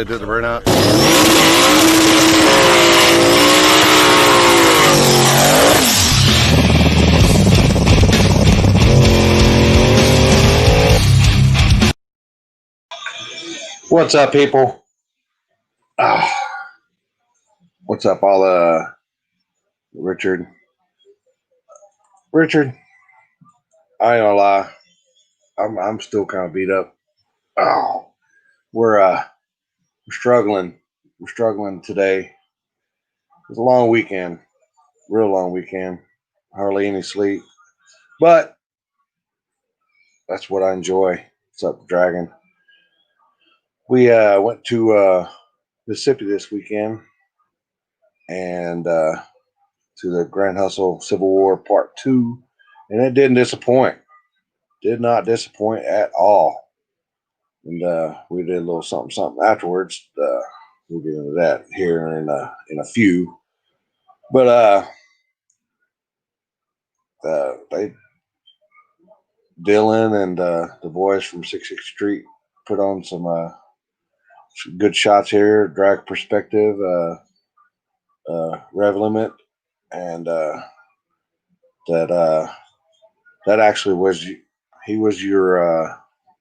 they did the burnout? What's up, people? What's up, all Richard? Richard, I ain't gonna lie, I'm still kind of beat up. Oh, we're struggling. We're struggling today. It was a long weekend, real long weekend. Hardly any sleep, but that's what I enjoy. What's up, Dragon? We went to Mississippi this weekend and to the Grand Hustle Civil War Part 2, and it didn't disappoint. Did not disappoint at all. And we did a little something afterwards. We'll get into that here in a few. But they Dylan and the boys from 66th Street put on some good shots here. Drag perspective, rev limit, and that actually was he was your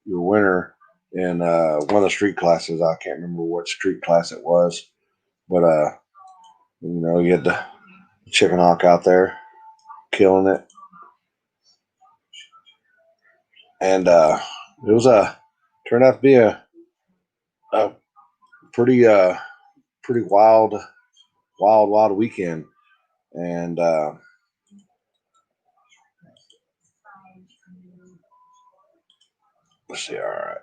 winner in one of the street classes. I can't remember what street class it was, but you had the Chicken Hawk out there killing it, and it was turned out to be a pretty pretty wild weekend, and let's see, all right,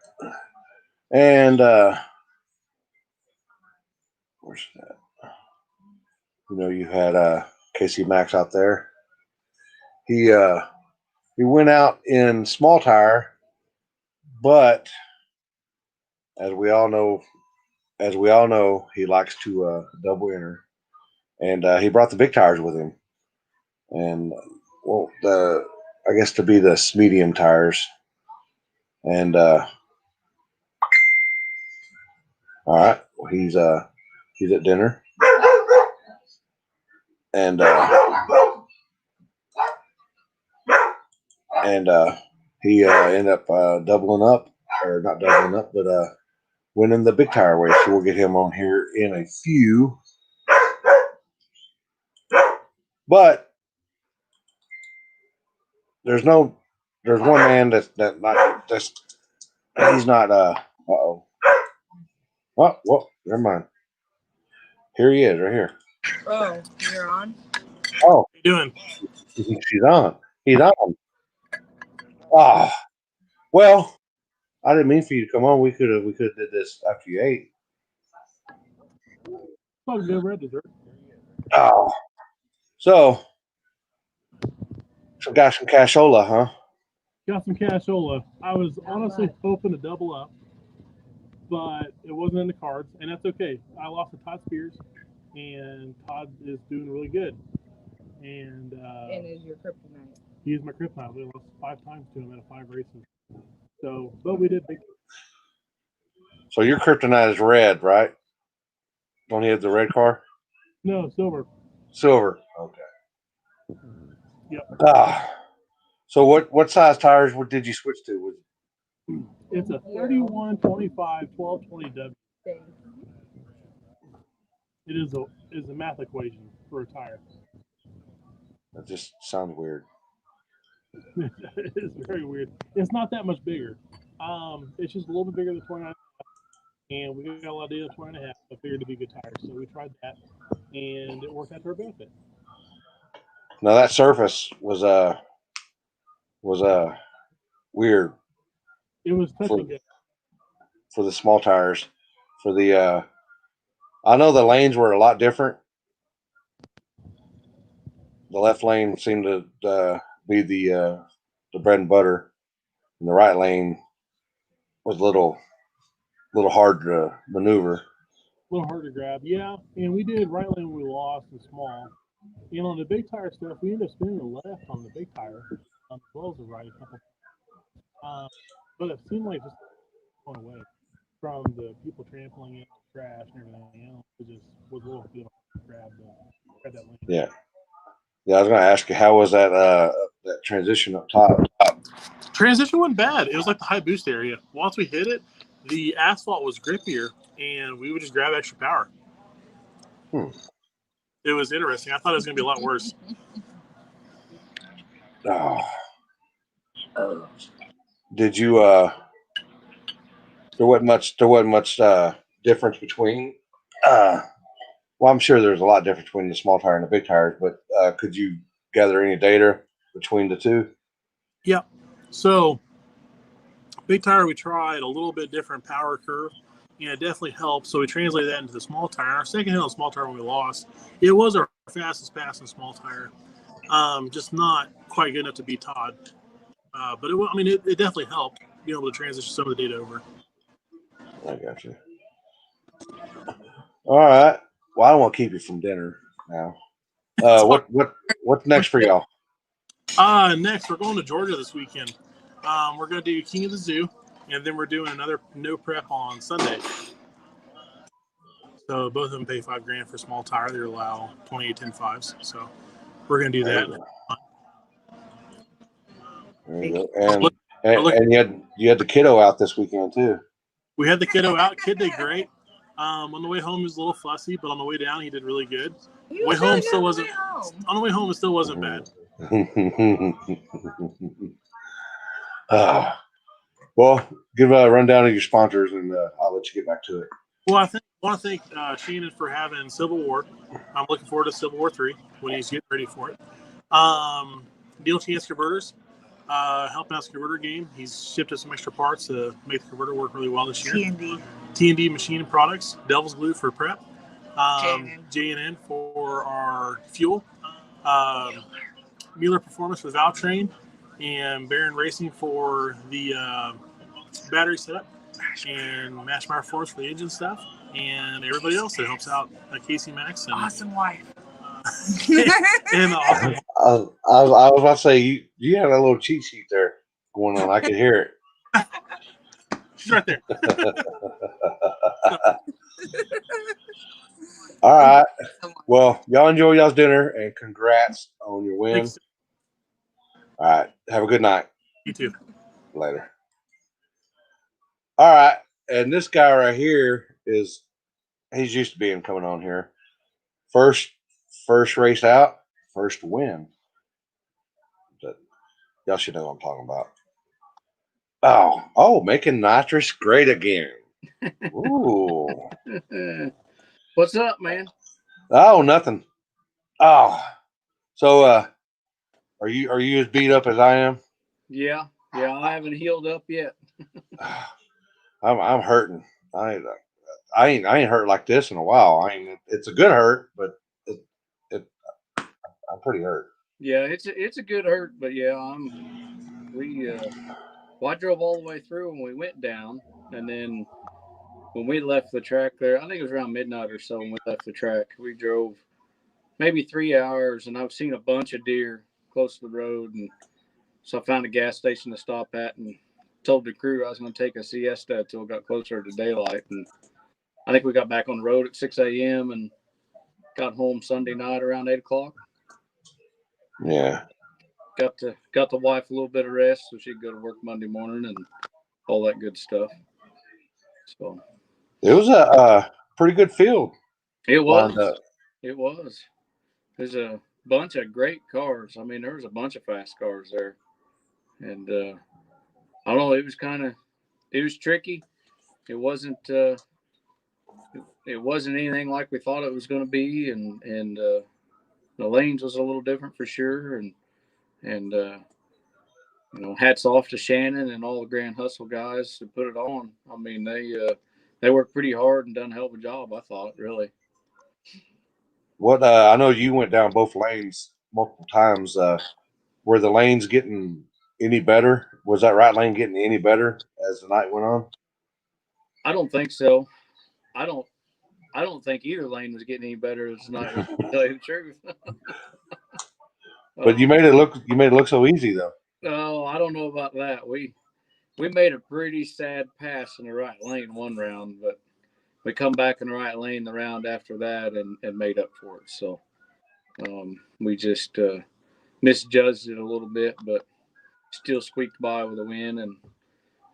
and where's that? You had Casey Max out there. He went out in small tire, but as we all know, he likes to double enter, and he brought the big tires with him, and I guess to be the medium tires, and all right, well, he's at dinner, and he ended up doubling up, or not doubling up, but winning the big tire race. So we'll get him on here in a few. But there's one man that's he's not uh-oh. Well, never mind. Here he is, right here. Oh, you're on? Oh. How you doing? She's on. He's on. Ah. Well, I didn't mean for you to come on. We could have did this after you ate. Oh, good red dessert. Oh. So got some cashola, huh? Got some cashola. I was honestly hoping to double up, but it wasn't in the cards, and that's okay. I lost to Todd Spears, and Todd is doing really good. And is your kryptonite. He is my kryptonite. We lost 5 times to him out of 5 races. So, but we did big. So your kryptonite is red, right? Don't he have the red car? No, silver. Silver. Okay. Yep. So what size tires did you switch to? It's a 31, 25, 12, 20W. It is a math equation for a tire. That just sounds weird. It is very weird. It's not that much bigger. It's just a little bit bigger than 29, and we got a lot of data 20.5. I figured to be good tires, so we tried that, and it worked out to our benefit. Now that surface was weird. It was touch and go for the small tires. For the I know the lanes were a lot different. The left lane seemed to be the bread and butter, and the right lane was a little hard to maneuver. A little hard to grab, yeah. And we did right lane when we lost and small. And on the big tire stuff, we ended up spinning the left on the big tire, as well as the right a couple. But it seemed like just going away from the people trampling it, crash and everything else. It just was a little bit grab that lane. Yeah. Yeah, I was gonna ask you, how was that transition up top? Transition wasn't bad. It was like the high boost area. Once we hit it, the asphalt was grippier, and we would just grab extra power. It was interesting. I thought it was gonna be a lot worse. Oh. Did you there wasn't much difference between well, I'm sure there's a lot of difference between the small tire and the big tires, but could you gather any data between the two? Yeah. So big tire, we tried a little bit different power curve, and it definitely helped. So we translated that into the small tire. Our second hit on the small tire when we lost, it was our fastest pass in small tire. Just not quite good enough to beat Todd. But it definitely helped being able to transition some of the data over. I got you. All right. Well, I don't want to keep you from dinner now. What's next for y'all? Next, we're going to Georgia this weekend. We're going to do King of the Zoo, and then we're doing another no prep on Sunday. So both of them pay $5,000 for small tire. They allow 28 10.5s. So we're going to do that. There you go. And you had the kiddo out this weekend too. We had the kiddo out. Kid did great. On the way home, he was a little fussy, but on the way down, he did really good. On the way home, it still wasn't bad. Well, give a rundown of your sponsors, and I'll let you get back to it. Well, I want to thank Shannon for having Civil War. I'm looking forward to Civil War 3 when he's getting ready for it. Neil Chance Converters, helping us converter game. He's shipped us some extra parts to make the converter work really well this year. T&D Machine Products, Devil's Glue for prep, J&N for our fuel, Mueller Performance for the valve train, and Baron Racing for the battery setup, and Mashmeyer Force for the engine stuff, and everybody else that helps out Casey Max. And awesome wife. and awesome. I was about to say, you had a little cheat sheet there going on. I could hear it. She's right there. All right. Well, y'all enjoy y'all's dinner, and congrats on your win. Thanks. All right. Have a good night. You too. Later. All right. And this guy right here he's used to being coming on here. First race out, first win. But y'all should know what I'm talking about. Oh, making nitrous great again. Ooh. What's up, man? Oh, nothing. Oh. So are you as beat up as I am? Yeah, I haven't healed up yet. I'm hurting. I ain't hurt like this in a while. It's a good hurt, but I'm pretty hurt. Yeah, it's a good hurt, but yeah, I drove all the way through when we went down, and then when we left the track there, I think it was around midnight or so when we left the track, we drove maybe 3 hours, and I've seen a bunch of deer close to the road, and so I found a gas station to stop at and told the crew I was going to take a siesta until it got closer to daylight, and I think we got back on the road at 6 a.m. and got home Sunday night around 8 o'clock. Yeah. Got the wife a little bit of rest so she could go to work Monday morning and all that good stuff. So it was a pretty good field. It was. It was. There's a bunch of great cars. I mean, there was a bunch of fast cars there, and I don't know. It was tricky. It wasn't anything like we thought it was going to be, and the lanes was a little different for sure, and hats off to Shannon and all the Grand Hustle guys who put it on. I mean, they worked pretty hard and done a hell of a job, I thought, really. What I know, you went down both lanes multiple times. Were the lanes getting any better? Was that right lane getting any better as the night went on? I don't think so. I don't think either lane was getting any better as the night, to tell you the truth. But you made it look so easy though. Oh, I don't know about that. We made a pretty sad pass in the right lane one round, but we come back in the right lane the round after that and made up for it. So we just misjudged it a little bit, but still squeaked by with a win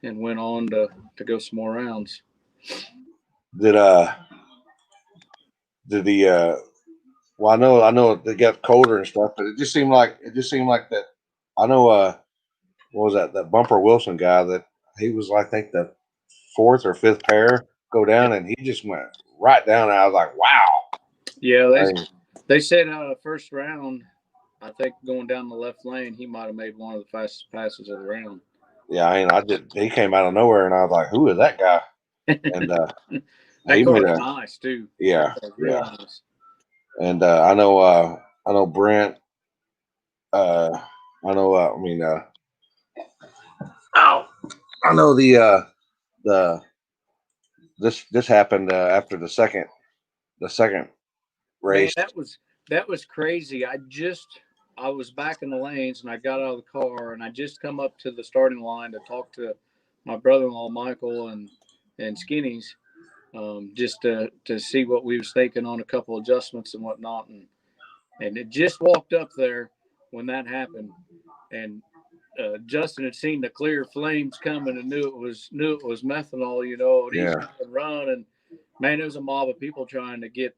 and went on to go some more rounds. Did the well, I know it got colder and stuff, but it just seemed like that. I know what was that Bumper Wilson guy that he was, I think, the fourth or fifth pair go down, and he just went right down, and I was like, wow. Yeah, I mean, they said first round, I think going down the left lane, he might have made one of the fastest passes of the round. yeah, he came out of nowhere, and I was like, who is that guy? And That he made car's a nice too. yeah, That car's real yeah. nice. And I know Brent. I know. I know the this happened after the second Man, race. that was crazy. I was back in the lanes and I got out of the car and I just come up to the starting line to talk to my brother-in-law Michael and Skinnies, just to see what we was thinking on a couple adjustments and whatnot, and it just walked up there when that happened, and Justin had seen the clear flames coming and knew it was methanol, and he's Yeah. going to run, and man, there was a mob of people trying to get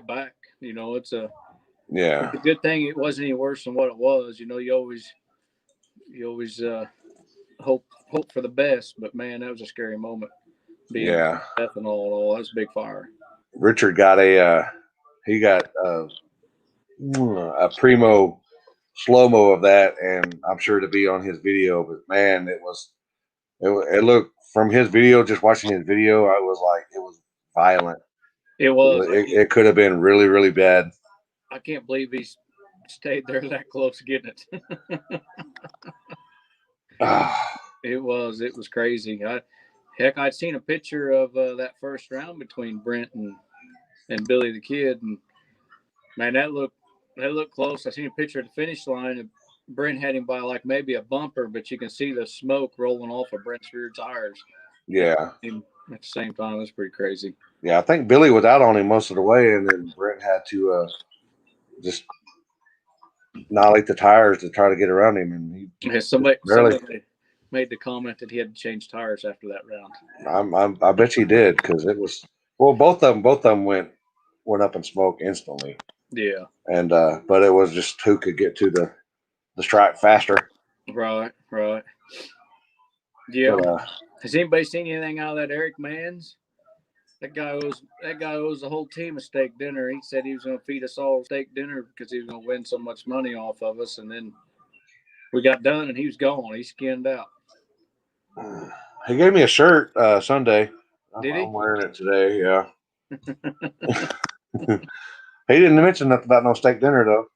back. It's a good thing it wasn't any worse than what it was. You always hope for the best, but man, that was a scary moment. Being Yeah. methanol and all, that was a big fire. Richard got a primo slow mo of that, and I'm sure to be on his video. But man, it looked from his video. Just watching his video, I was like, it was violent. It was. It could have been really, really bad. I can't believe he stayed there that close to getting it. It was crazy. I'd seen a picture of that first round between Brent and Billy the Kid, and man, that looked close. I seen a picture of the finish line, and Brent had him by like maybe a bumper, but you can see the smoke rolling off of Brent's rear tires. Yeah. And at the same time, it was pretty crazy. Yeah, I think Billy was out on him most of the way, and then Brent had to just annihilate the tires to try to get around him, and somebody made the comment that he had to change tires after that round. I bet you did, because it was both of them went up in smoke instantly. Yeah. And but it was just who could get to the stripe faster. Right. Yeah. But, has anybody seen anything out of that Eric Manns? That guy owes the whole team a steak dinner. He said he was going to feed us all steak dinner because he was going to win so much money off of us, and then we got done and he was gone. He skinned out. He gave me a shirt Sunday. Did he? I'm wearing it today. Yeah. He didn't mention nothing about no steak dinner though.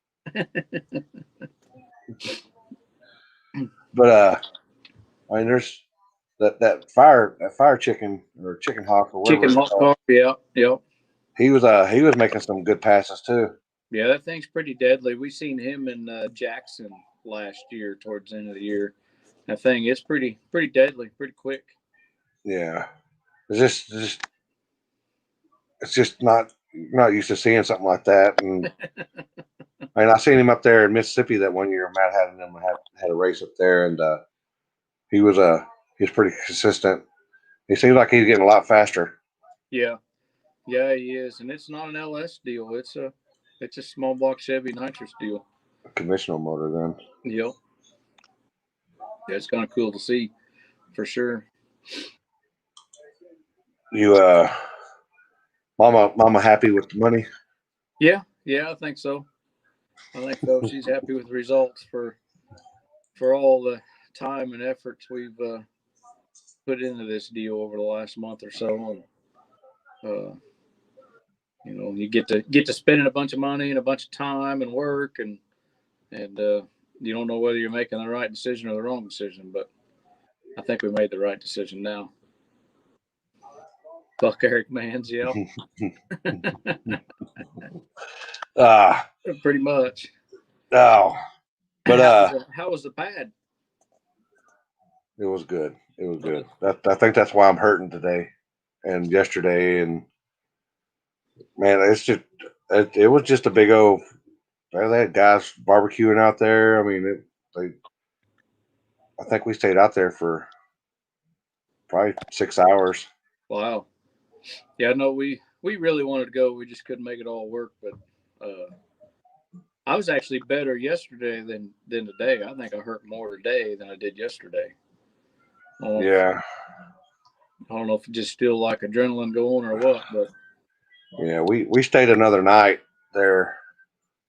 But I mean, there's that fire chicken or chicken hawk or whatever. Chicken hawk. Yeah. He was making some good passes too. Yeah, that thing's pretty deadly. We seen him in Jackson last year towards the end of the year. That thing is pretty deadly, pretty quick. Yeah, it's just not used to seeing something like that. And I mean, I seen him up there in Mississippi that one year. Matt had a race up there, and he was pretty consistent. He seems like he's getting a lot faster. Yeah, he is, and it's not an LS deal. It's a small block Chevy nitrous deal. A conventional motor, then. Yep. Yeah, it's kind of cool to see, for sure. You, mama happy with the money? Yeah, I think so. She's happy with the results for all the time and efforts we've put into this deal over the last month or so. And you get to spending a bunch of money and a bunch of time and work, and you don't know whether you're making the right decision or the wrong decision, but I think we made the right decision now. Fuck Eric Manns, yeah. Pretty much. Oh, but how was the pad? It was good. I think that's why I'm hurting today. and yesterday, and man, it was just a big old. They had guys barbecuing out there. I mean, I think we stayed out there for probably 6 hours. Wow. Yeah, no, we really wanted to go. We just couldn't make it all work. But I was actually better yesterday than today. I think I hurt more today than I did yesterday. Yeah, I don't know if it's just still like adrenaline going or what, but yeah. We stayed another night there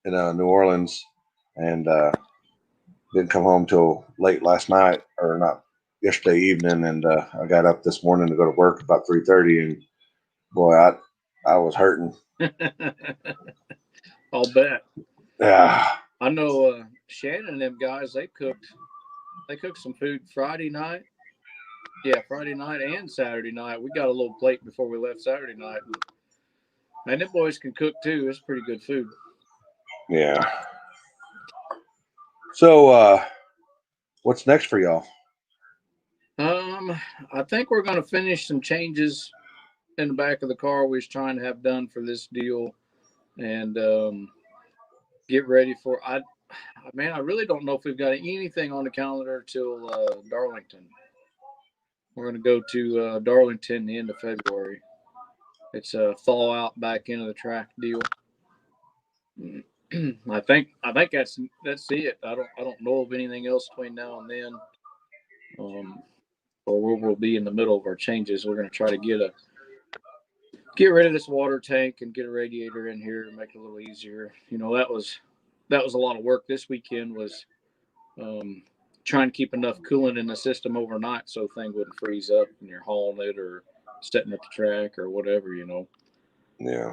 in New Orleans, and didn't come home till late last night, or not yesterday evening. And I got up this morning to go to work about 3:30, and boy, I was hurting. I'll bet. Yeah, I know Shannon and them guys. They cooked some food Friday night. Yeah, Friday night and Saturday night. We got a little plate before we left Saturday night. And them boys can cook too. It's pretty good food. yeah. So, what's next for y'all? I think we're gonna finish some changes in the back of the car we was trying to have done for this deal, and get ready for. I really don't know if we've got anything on the calendar till Darlington. We're gonna go to Darlington the end of February. It's a thaw out back into the track deal. I think that's it. I don't know of anything else between now and then. Or we'll be in the middle of our changes. We're going to try to get rid of this water tank and get a radiator in here and make it a little easier. You know, that was a lot of work this weekend, was trying to keep enough coolant in the system overnight so thing wouldn't freeze up when you're hauling it or setting at the track or whatever, you know. Yeah.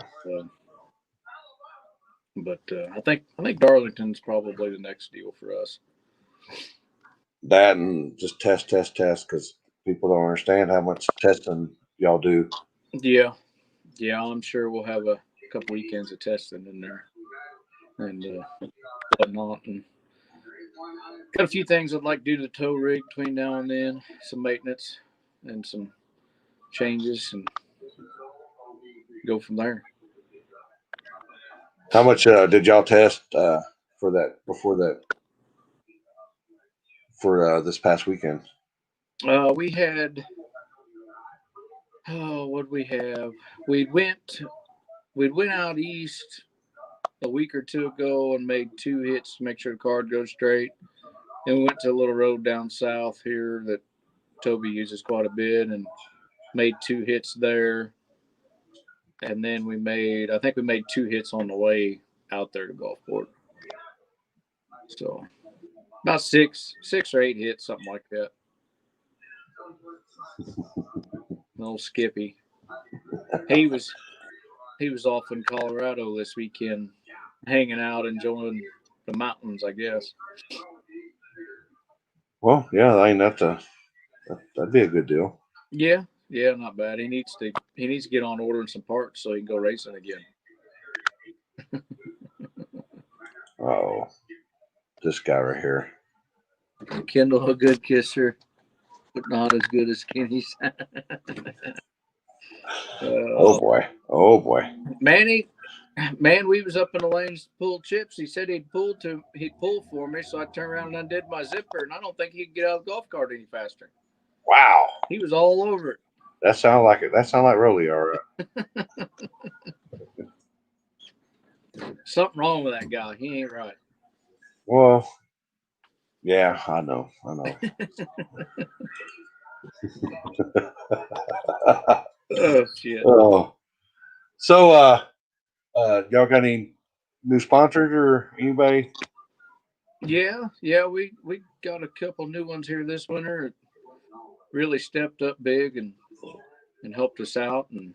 But I think Darlington's probably the next deal for us. That and just test because people don't understand how much testing y'all do. Yeah, I'm sure we'll have a couple weekends of testing in there and whatnot. And got a few things I'd like to do to the tow rig between now and then, some maintenance and some changes, and go from there. How much did y'all test for that for this past weekend? We had what we have? We went out east a week or two ago and made 2 hits to make sure the car goes straight. And we went to a little road down south here that Toby uses quite a bit and made 2 hits there. And then I think we made 2 hits on the way out there to Gulfport. So about 6 or 8 hits, something like that. Little Skippy. He was off in Colorado this weekend, hanging out, enjoying the mountains, I guess. Well, yeah, I mean that'd be a good deal. Yeah, not bad. He needs to get on ordering some parts so he can go racing again. Oh, this guy right here. Kendall, a good kisser, but not as good as Kenny's. Oh boy. Man, we was up in the lanes to pull chips. He said he'd pull for me, so I turned around and undid my zipper, and I don't think he could get out of the golf cart any faster. Wow. He was all over it. That sounds like it. That sounds like Rolly, all right. Something wrong with that guy. He ain't right. Well, yeah, I know. Oh shit. Oh. So y'all got any new sponsors or anybody? Yeah, we got a couple new ones here this winter. It really stepped up big and helped us out, and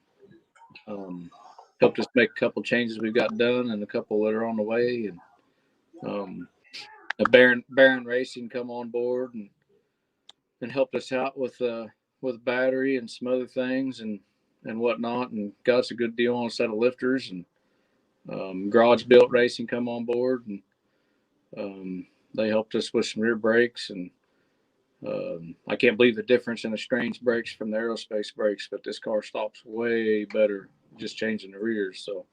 helped us make a couple changes we've got done and a couple that are on the way. And Baron Racing come on board and helped us out with battery and some other things and whatnot, and got us a good deal on a set of lifters. And Garage Built Racing come on board, and they helped us with some rear brakes and I can't believe the difference in the Strange brakes from the Aerospace brakes, but this car stops way better just changing the rears. So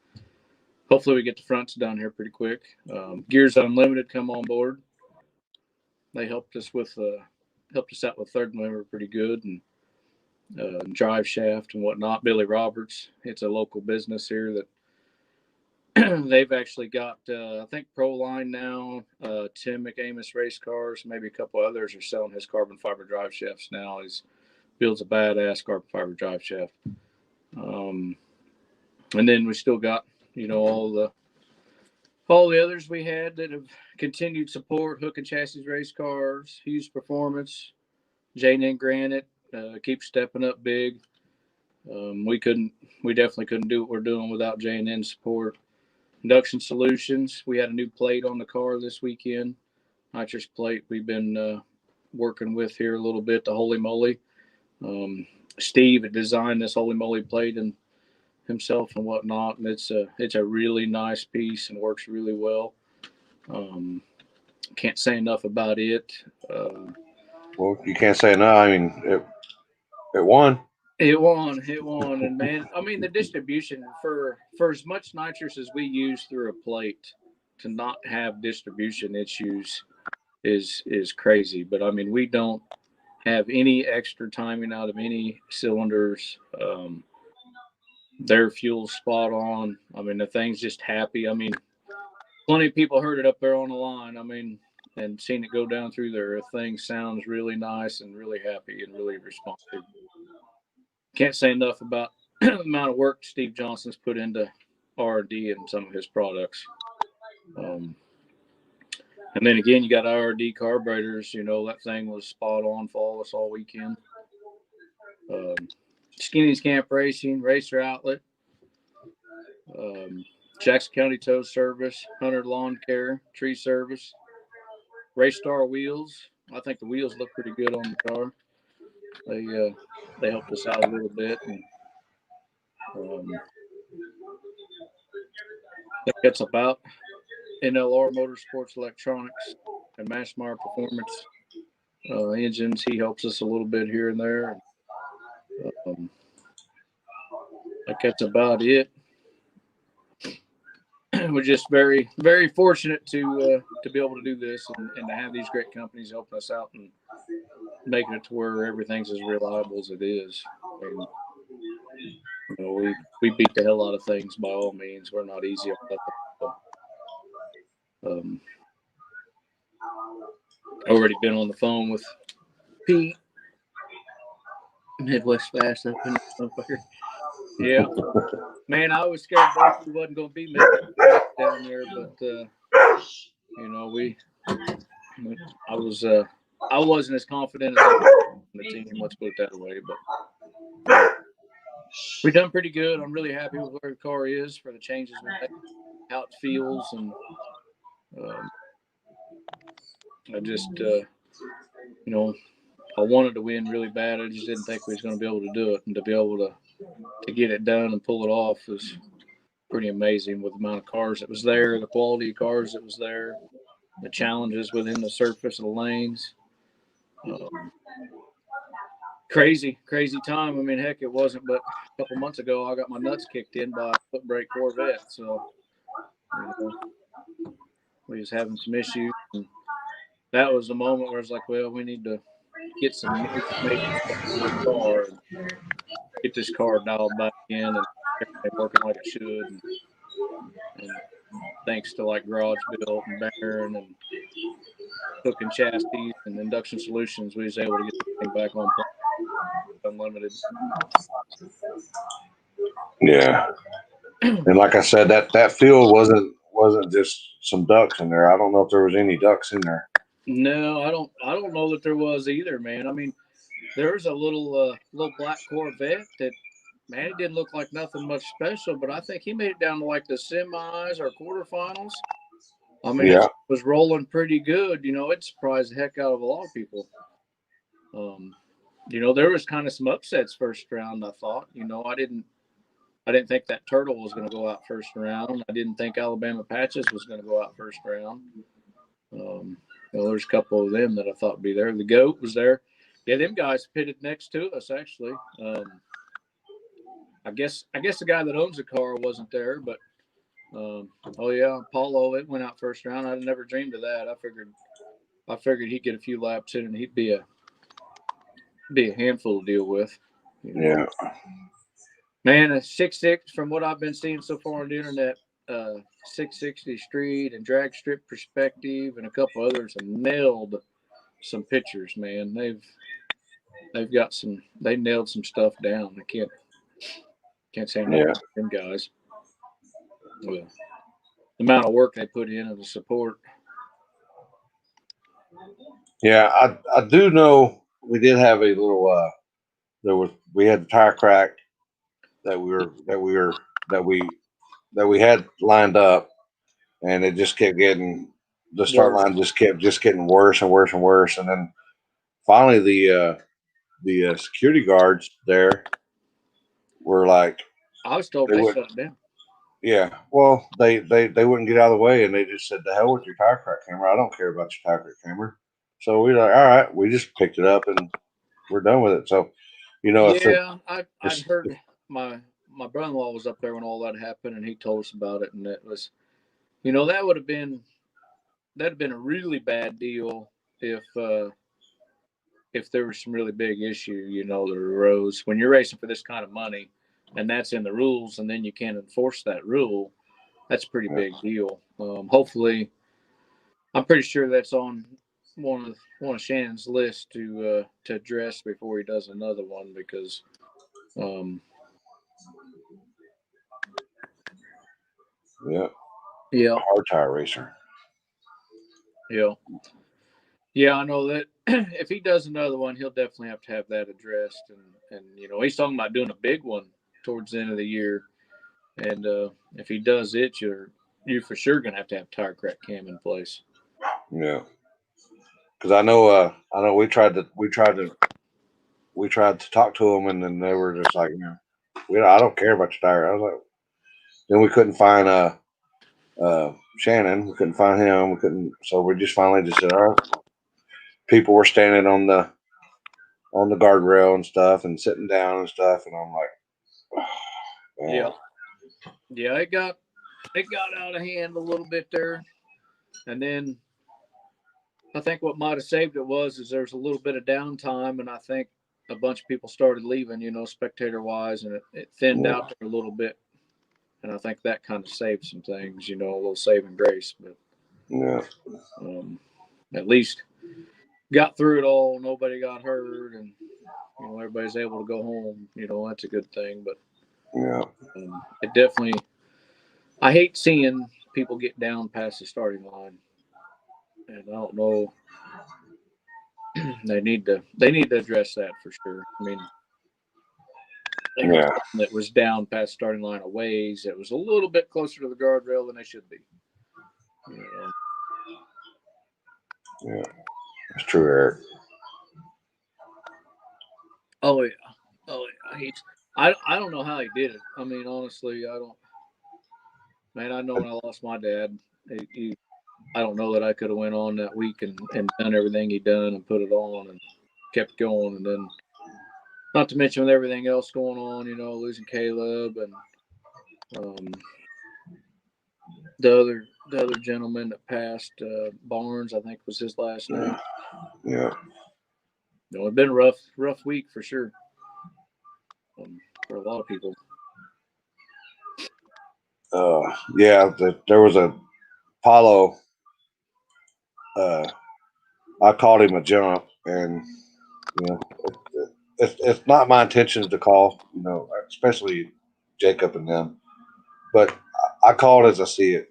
hopefully we get the fronts done here pretty quick. Gears Unlimited come on board. They helped us out with third mover pretty good, and drive shaft and whatnot. Billy Roberts, it's a local business here that they've actually got, I think, Proline now. Tim McAmis Race Cars, maybe a couple others are selling his carbon fiber drive shafts now. He builds a badass carbon fiber drive shaft. And then we still got, all the others we had that have continued support. Hook and Chassis Race Cars, Hughes Performance, J&N Granite, keep stepping up big. We definitely couldn't do what we're doing without J&N support. Induction Solutions, we had a new plate on the car this weekend. Nitrous plate we've been working with here a little bit, the Holy Moly. Steve had designed this Holy Moly plate and himself and whatnot, and it's a really nice piece and works really well. Can't say enough about it. Well, you can't say no. I mean, it won. It won, and man, I mean the distribution for as much nitrous as we use through a plate, to not have distribution issues is crazy. But I mean, we don't have any extra timing out of any cylinders. Their fuel's spot on. I mean, the thing's just happy. I mean, plenty of people heard it up there on the line. I mean, and seen it go down through there. The thing sounds really nice and really happy and really responsive. Can't say enough about the amount of work Steve Johnson's put into R&D and some of his products. And then again, you got IRD carburetors. That thing was spot on, flawless all weekend. Skinny's Camp Racing, Racer Outlet, Jackson County Tow Service, Hunter Lawn Care, Tree Service, Race Star Wheels. I think the wheels look pretty good on the car. They helped us out a little bit, and that's about NLR Motorsports Electronics and Massmeyer Performance Engines. He helps us a little bit here and there. That's about it. We're just very, very fortunate to be able to do this and to have these great companies helping us out and making it to where everything's as reliable as it is. And, we beat the hell out of things by all means. We're not easy on that. Already been on the phone with Pete, Midwest Fast up in the Yeah, man, I was scared Berkeley wasn't going to be down there, but I wasn't as confident as the team. Let's put it that way, but we've done pretty good. I'm really happy with where the car is for the changes we made, how it feels, and I just I wanted to win really bad. I just didn't think we was going to be able to do it, and to be able to get it done and pull it off was pretty amazing with the amount of cars that was there, the quality of cars that was there, the challenges within the surface of the lanes. Crazy time. I mean, heck, it wasn't but a couple months ago I got my nuts kicked in by a foot brake Corvette. So we was having some issues, and that was the moment where I was like, well, we need to get some maintenance in the car and get this car dialed back in and everything working like it should. And thanks to like Garage Built and Barron and Hook and Chassis and Induction Solutions, we was able to get the thing back on Unlimited. Yeah, and like I said, that field wasn't just some ducks in there. I don't know if there was any ducks in there. No, I don't know that there was either, man. I mean, there was a little black Corvette that, man, it didn't look like nothing much special, but I think he made it down to like the semis or quarterfinals. I mean, It was rolling pretty good. It surprised the heck out of a lot of people. There was kind of some upsets first round, I thought. I didn't think that Turtle was going to go out first round. I didn't think Alabama Patches was going to go out first round. there's a couple of them that I thought would be there. The GOAT was there. Yeah, them guys pitted next to us actually. I guess the guy that owns the car wasn't there, but oh yeah, Paulo, it went out first round. I'd never dreamed of that. I figured he'd get a few laps in and he'd be a handful to deal with. You know? Yeah. Man, a 6.6 from what I've been seeing so far on the internet, 660 Street and Drag Strip Perspective and a couple others have nailed some pictures, man. They nailed some stuff down. I can't say no to them guys. Well, the amount of work they put in and the support. Yeah, I do know we did have a little we had the tire crack that we had lined up, and it just kept getting the start line just kept getting worse and worse and worse, and then finally the security guards there were like, I was told they shut it down. Yeah, well, they wouldn't get out of the way, and they just said, "The hell with your tire crack camera! I don't care about your tire crack camera." So we're like, "All right," we just picked it up and we're done with it. So, I'd heard my brother-in-law was up there when all that happened, and he told us about it, and that was, that'd have been a really bad deal if there was some really big issue, that arose when you're racing for this kind of money. And that's in the rules, and then you can't enforce that rule. That's a pretty big deal. Hopefully, I'm pretty sure that's on one of Shannon's list to address before he does another one, because hard tire racer. Yeah, I know that if he does another one, he'll definitely have to have that addressed, and he's talking about doing a big one towards the end of the year, and if he does it, you're for sure gonna have to have tire crack cam in place. Yeah, because I know we tried to talk to them, and then they were just like, I don't care about your tire. I was like, then we couldn't find Shannon. We couldn't find him. We couldn't. So we just finally just said, all right. People were standing on the guardrail and stuff, and sitting down and stuff, and I'm like, oh, yeah, it got out of hand a little bit there, and then I think what might have saved it is there's a little bit of downtime, and I think a bunch of people started leaving, spectator wise, and it thinned out there a little bit, and I think that kind of saved some things, a little saving grace, but at least got through it all. Nobody got hurt, and everybody's able to go home. That's a good thing, but it definitely. I hate seeing people get down past the starting line, and I don't know. They need to address that for sure. I mean, that was down past starting line a ways. It was a little bit closer to the guardrail than they should be. Yeah, that's true, Eric. Oh yeah. I don't know how he did it. I mean, honestly, I don't. Man, I know when I lost my dad, I don't know that I could have went on that week and done everything he done and put it on and kept going. And then, not to mention with everything else going on, losing Caleb and the other gentleman that passed, Barnes, I think was his last name. Yeah. It's been a rough week for sure for a lot of people. There was a Paulo. I called him a jump, and it's not my intentions to call, especially Jacob and them, but I call it as I see it,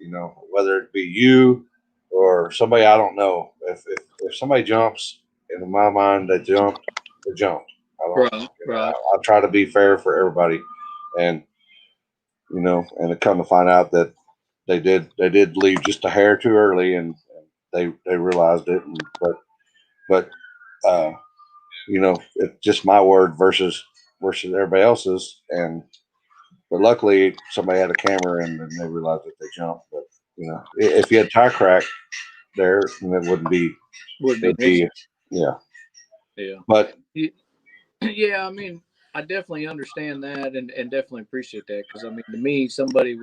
whether it be you or somebody I don't know. If somebody jumps, in my mind, they jumped. Right. I try to be fair for everybody, and and to come to find out that they did leave just a hair too early, and they realized it, but it's just my word versus everybody else's, but luckily somebody had a camera and they realized that they jumped. But if you had tire crack, there, and it wouldn't be. Would be It'd be yeah. But yeah. I mean, I definitely understand that and definitely appreciate that because I mean, to me, somebody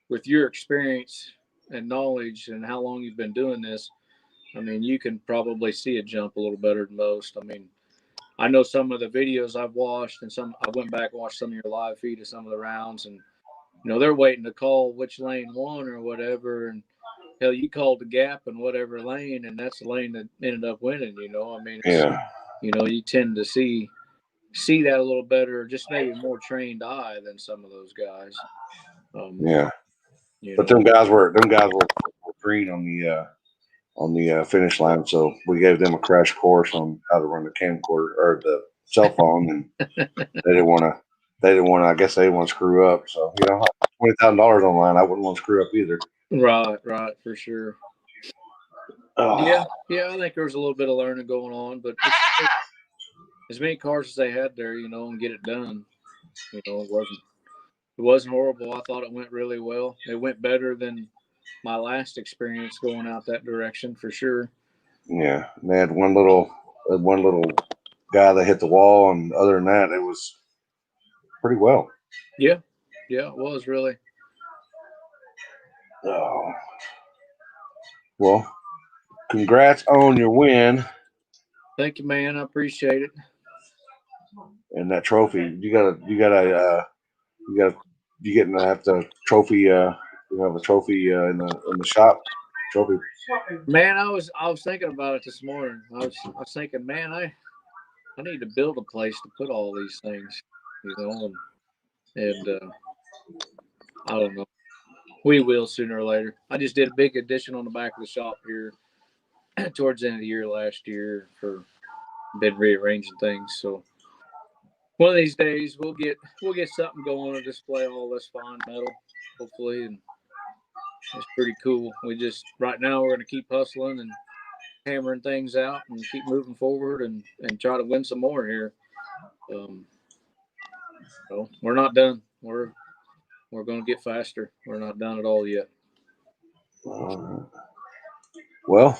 with your experience and knowledge and how long you've been doing this, I mean, you can probably see a jump a little better than most. I mean, I know some of the videos I've watched and I went back and watched some of your live feed of some of the rounds and, they're waiting to call which lane won or whatever. And hell, you called the gap in whatever lane and that's the lane that ended up winning, I mean, you tend to see that a little better, just maybe more trained eye than some of those guys. But them guys were green on the finish line, so we gave them a crash course on how to run the camcorder or the cell phone, and they didn't want to. I guess they didn't want to screw up. So $20,000 online, I wouldn't want to screw up either. Right, for sure. Yeah. I think there was a little bit of learning going on, but as many cars as they had there, and get it done. It wasn't horrible. I thought it went really well. It went better than my last experience going out that direction for sure. Yeah, they had one little guy that hit the wall, and other than that, it was pretty well. Yeah, it was really. Oh, well, congrats on your win. Thank you, man. I appreciate it. And that trophy, you getting to have the trophy. You have a trophy in the shop. Trophy. Man, I was thinking about it this morning. I was thinking, man, I need to build a place to put all these things, and I don't know. We will sooner or later. I just did a big addition on the back of the shop here towards the end of the year last year for been rearranging things. So one of these days we'll get something going to display all this fine metal, hopefully, and it's pretty cool. We just right now we're going to keep hustling and hammering things out and keep moving forward and try to win some more here. So we're not done. We're going to get faster. We're not done at all yet. Well,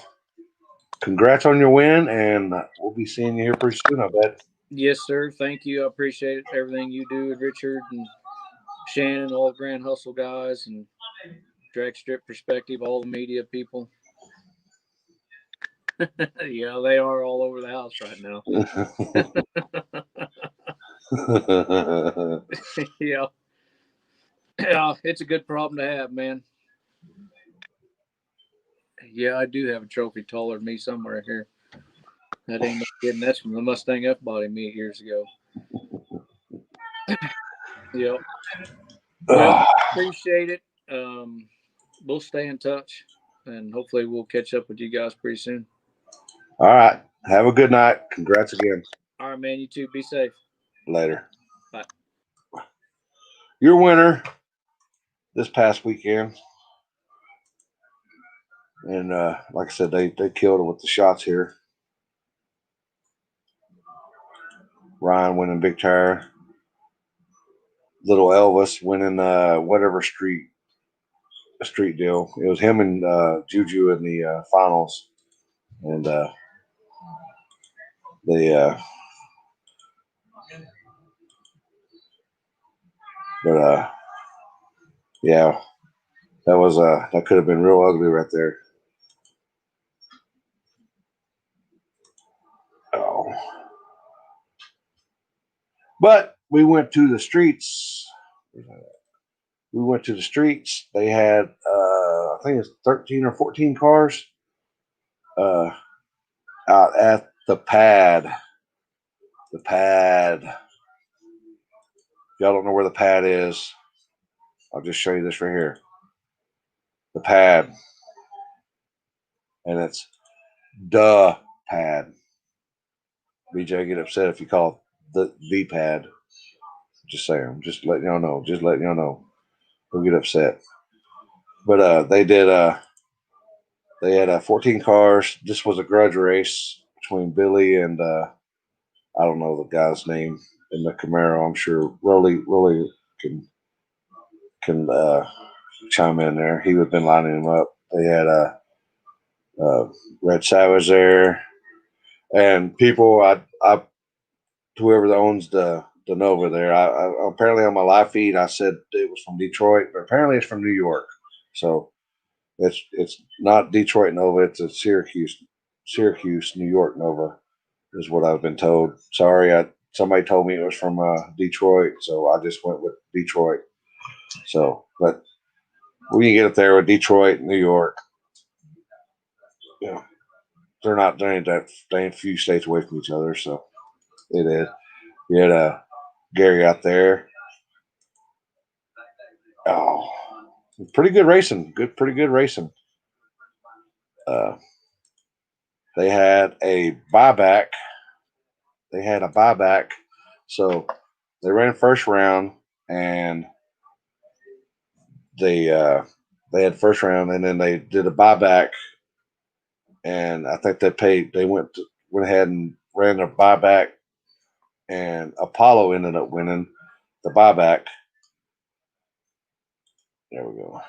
congrats on your win, and we'll be seeing you here pretty soon, I bet. Yes, sir. Thank you. I appreciate everything you do, Richard and Shannon, all the Grand Hustle guys, and Drag Strip Perspective, all the media people. Yeah, they are all over the house right now. Yeah, it's a good problem to have, man. Yeah, I do have a trophy taller than me somewhere here. That ain't no kidding. That's from the Mustang F-body meet years ago. Yep. Well, appreciate it. We'll stay in touch, and hopefully we'll catch up with you guys pretty soon. All right. Have a good night. Congrats again. All right, man. You too. Be safe. Later. Bye. Your winner this past weekend. And like I said, they killed it with the shots here. Ryan winning Big Tire. Little Elvis winning whatever street deal. It was him and Juju in the finals. And yeah, that could have been real ugly right there. Oh. But we went to the streets. They had, I think it's 13 or 14 cars out at the pad. The pad. If y'all don't know where the pad is, I'll just show you this right here. The pad. And it's the pad. BJ get upset if you call it the pad. Just saying. Just letting y'all know. He'll get upset. But they had 14 cars. This was a grudge race between Billy and I don't know the guy's name in the Camaro. I'm sure Rolly can chime in there. He would have been lining him up. They had Red Savage there, and people. I whoever owns the Nova there. I apparently on my live feed I said it was from Detroit, but apparently it's from New York. So it's not Detroit Nova. It's a Syracuse, New York Nova, is what I've been told. Sorry, somebody told me it was from Detroit, so I just went with Detroit. So, but we can get it there with Detroit, New York. Yeah, they ain't a few states away from each other, so it is. You had Gary out there. Oh, pretty good racing. Pretty good racing. Uh, they had a buyback. So they ran first round, and they had first round, and then they did a buyback, and I think they went ahead and ran their buyback, and Apollo ended up winning the buyback. There we go.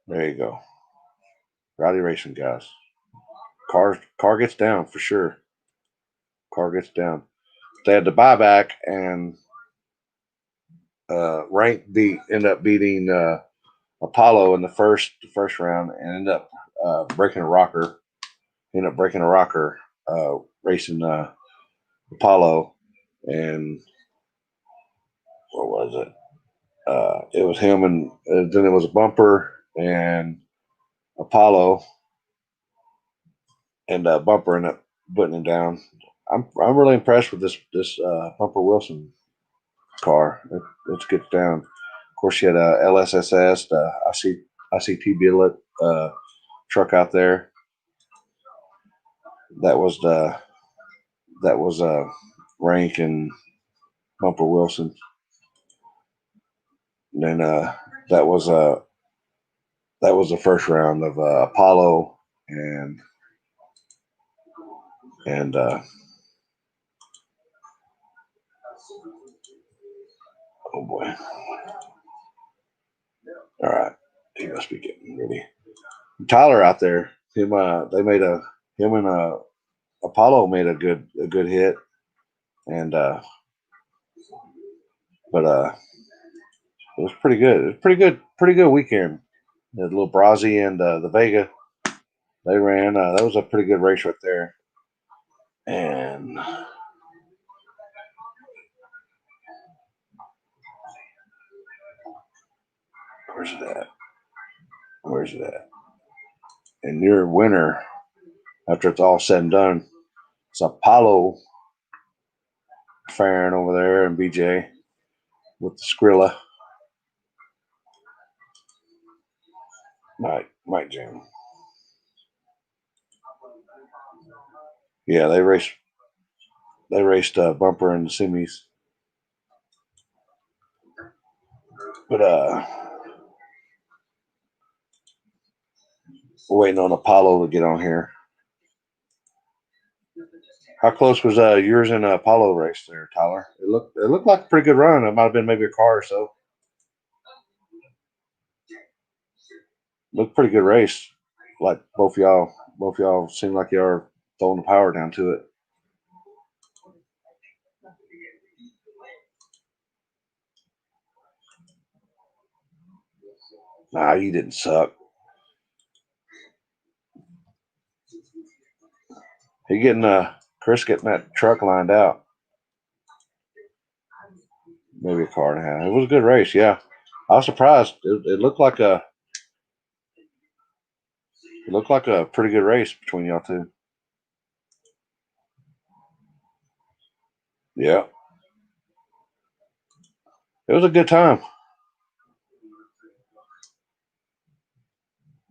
There you go. Rowdy racing, guys. Car gets down for sure. Car gets down. They had the buyback, and Rank ended up beating Apollo in the first round, and ended up breaking a rocker. Racing Apollo, and what was it? It was him, and then it was a bumper and Apollo, and bumper ended up putting him down. I'm really impressed with this Bumper Wilson car. It gets down. Of course, she had a LSSS, ICT billet truck out there. That was Rank and Bumper Wilson. And then that was the first round of Apollo and oh boy. All right, he must be getting ready. Tyler out there. Him and Apollo made a good hit, and but it was pretty good. It was pretty good weekend. The little Brazzi and the Vega, they ran. That was a pretty good race right there. And where's it at? And your winner, after it's all said and done, it's Apollo Farron over there and BJ with the Skrilla. Mike Jam. Yeah, they raced Bumper and the semis. But we're waiting on Apollo to get on here. How close was yours and Apollo race there, Tyler? It looked like a pretty good run. It might have been maybe a car or so. Looked pretty good race. Like both y'all seem like you are throwing the power down to it. Nah, you didn't suck. Chris getting that truck lined out. Maybe a car and a half. It was a good race, yeah. I was surprised. It looked like a pretty good race between y'all two. Yeah. It was a good time.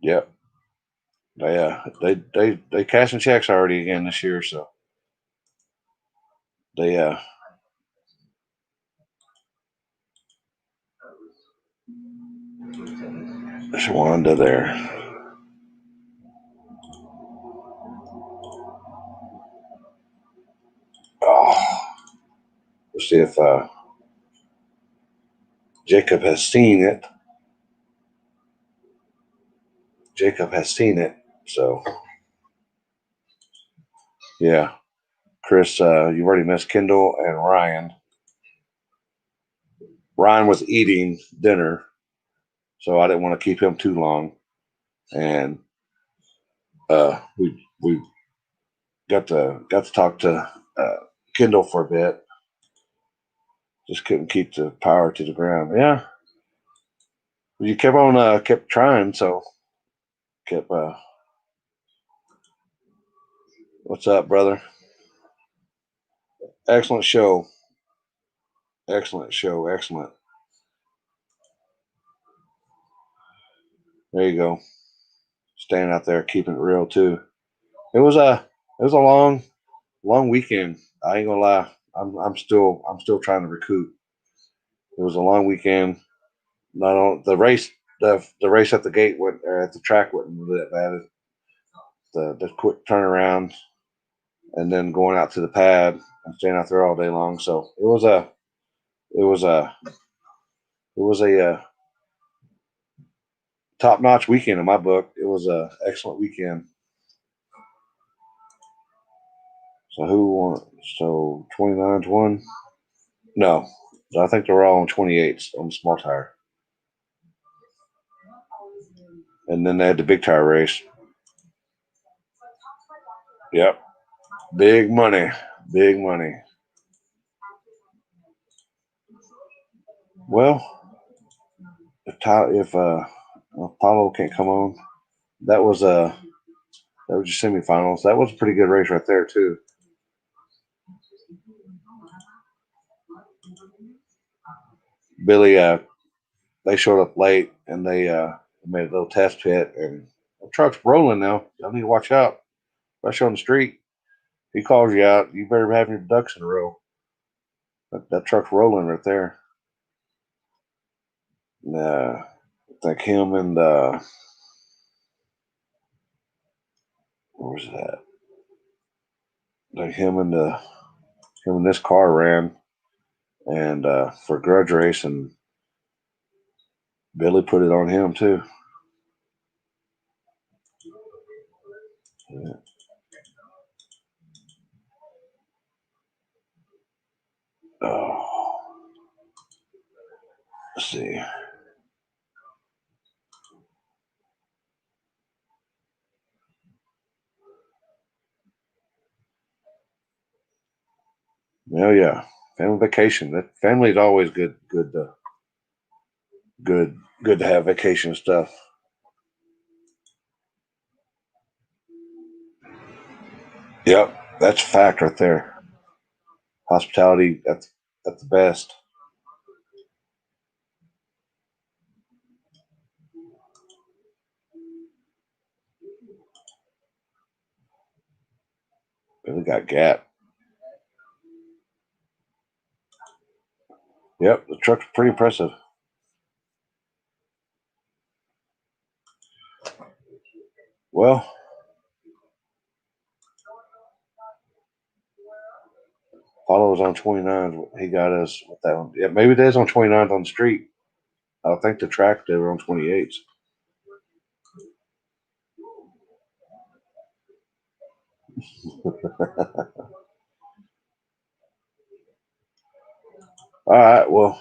Yeah. They cashing checks already again this year, so they Shawanda there. Oh, let's see if Jacob has seen it. Jacob has seen it. So, yeah. Chris, you've already missed Kendall and Ryan. Ryan was eating dinner, so I didn't want to keep him too long. And we got to talk to Kendall for a bit. Just couldn't keep the power to the ground. Yeah, you kept trying, so kept. What's up, brother? Excellent show. Excellent show. Excellent. There you go. Staying out there, keeping it real too. It was a long weekend. I ain't gonna lie. I'm still trying to recoup. It was a long weekend. Not on the race. The race at the gate went or at the track wasn't that bad. The quick turnaround and then going out to the pad and staying out there all day long. So it was a top notch weekend in my book. It was a excellent weekend. So who won? So 29s won? No, I think they were all on 28s on the small tire. And then they had the big tire race. Yep. Big money. Big money. Well, if Apollo can't come on, that was your semifinals. That was a pretty good race right there too. Billy, they showed up late and they made a little test pit, and the truck's rolling now. Y'all need to watch out, especially on the street. He calls you out, you better have your ducks in a row. That truck's rolling right there. I think him and where was that? Like him and this car ran, and for grudge race, and Billy put it on him too. Yeah. Oh, let's see. Oh yeah, family vacation. That family is always good to have vacation stuff. Yep, that's a fact right there. Hospitality at the best. Billy got Gap. Yep, the truck's pretty impressive. Well, Paulo was on 29. He got us with that one. Yeah, maybe there's on 29th on the street. I think the track they were on 28s. All right, well,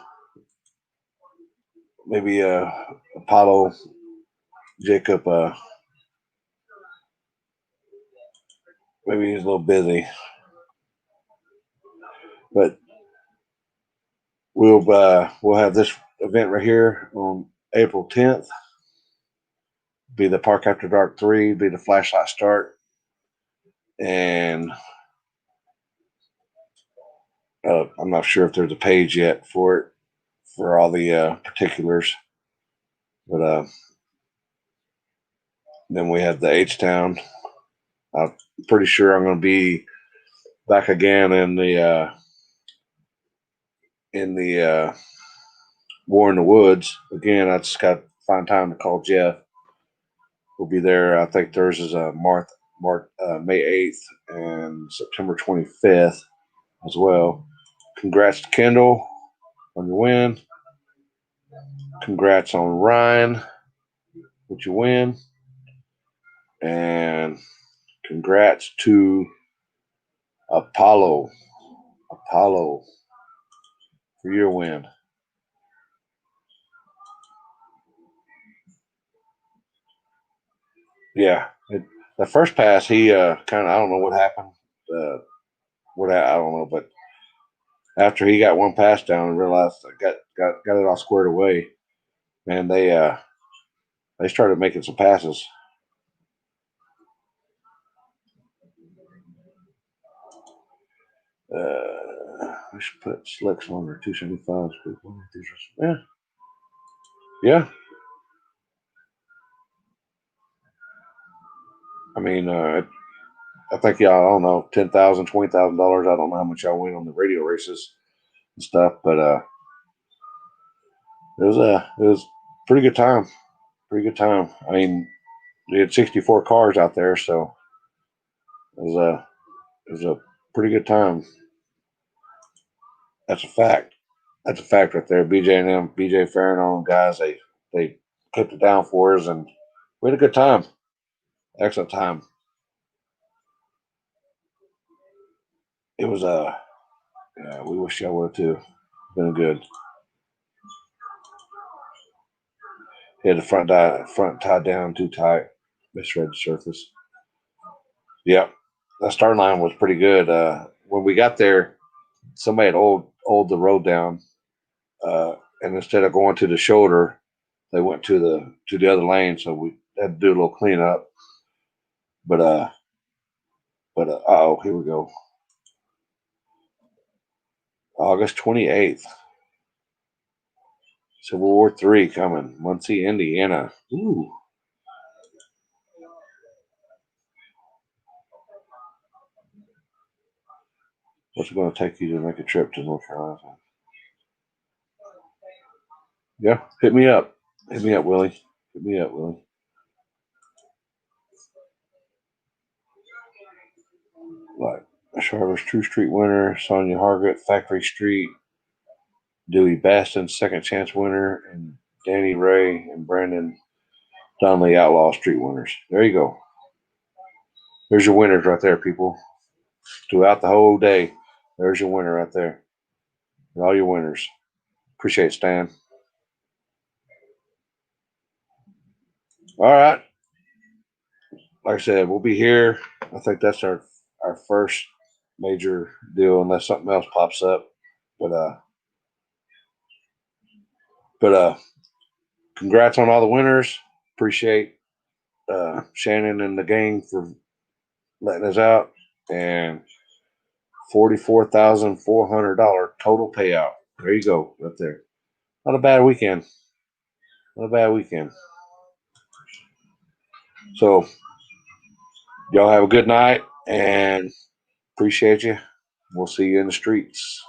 maybe Apollo, Jacob, maybe he's a little busy, but we'll have this event right here on April 10th. Be the Park After Dark 3, be the flashlight start, and I'm not sure if there's a page yet for it for all the particulars, but then we have the H Town. I'm pretty sure I'm going to be back again in the War in the Woods. Again, I just got to find time to call Jeff. We'll be there. I think Thursday's May 8th and September 25th as well. Congrats to Kendall on your win. Congrats on Ryan with your win. And congrats to Apollo for your win. Yeah, the first pass, he kind of, I don't know what happened. I don't know, but after he got one pass down and realized I got it all squared away, man, they started making some passes. We should put Slicks on there, 275. Yeah. Yeah. I mean, I think y'all, I don't know, $10,000, $20,000. I don't know how much y'all win on the radio races and stuff, but it was a pretty good time. Pretty good time. I mean, we had 64 cars out there, so it was a pretty good time. That's a fact. That's a fact right there. BJ and them, BJ Farron guys, they kept it down for us, and we had a good time. Excellent time. It was yeah, we wish y'all would too. Been good. Had the front tied down too tight. Misread the surface. Yep. The start line was pretty good. When we got there, somebody had oiled the road down, and instead of going to the shoulder, they went to the other lane. So we had to do a little cleanup. But oh, here we go. August 28th. Civil War III coming. Muncie, Indiana. Ooh. What's it going to take you to make a trip to North Carolina? Yeah, hit me up. Hit me up, Willie. Hit me up, Willie. Like Charlotte True Street winner, Sonia Hargett, Factory Street, Dewey Baston, Second Chance winner, and Danny Ray and Brandon Donnelly Outlaw Street winners. There you go. There's your winners right there, people. Throughout the whole day, there's your winner right there. And all your winners. Appreciate it, Stan. All right. Like I said, we'll be here. I think that's our first major deal, unless something else pops up. But congrats on all the winners. Appreciate Shannon and the gang for letting us out, and $44,400 total payout. There you go, right there. Not a bad weekend. Not a bad weekend. So y'all have a good night and appreciate you. We'll see you in the streets.